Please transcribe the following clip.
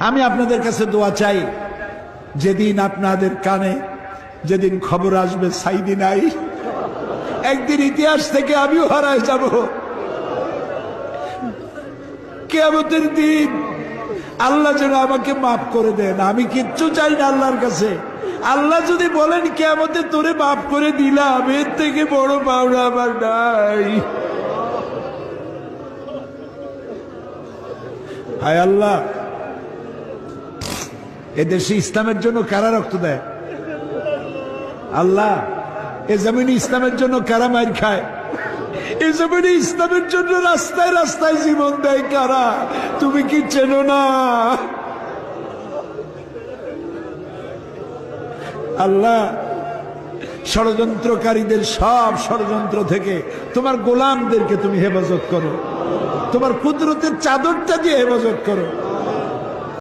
আমি আপনাদের কাছে দোয়া চাই, যেদিন আপনাদের কানে যেদিন খবর আসবে সাইদি নাই, একদিন ইতিহাস থেকে আমিও হারায় যাব। কিয়ামতের দিন আল্লাহ যেন আমাকে মাফ করে দেন। আমি কিচ্ছু চাই না আল্লাহর কাছে। আল্লাহ যদি বলেন কিয়ামতে তোরে মাফ করে দিলাম, এর থেকে বড় পাওনা আমার নাই। হায় আল্লাহ, এদেশে ইসলামের জন্য কারা রক্ত দেয়? আল্লাহ, এ জমিনে ইসলামের জন্য কারা মার খায়? এ জমিনে ইসলামের জন্য রাস্তায় রাস্তায় জীবন দেয় কারা? তুমি কি চেনো না? আল্লাহ, ষড়যন্ত্রকারীদের সব ষড়যন্ত্র থেকে তোমার গোলামদেরকে তুমি হেফাজত করো, তোমার কুদরতের চাদরটা দিয়ে হেফাজত করো।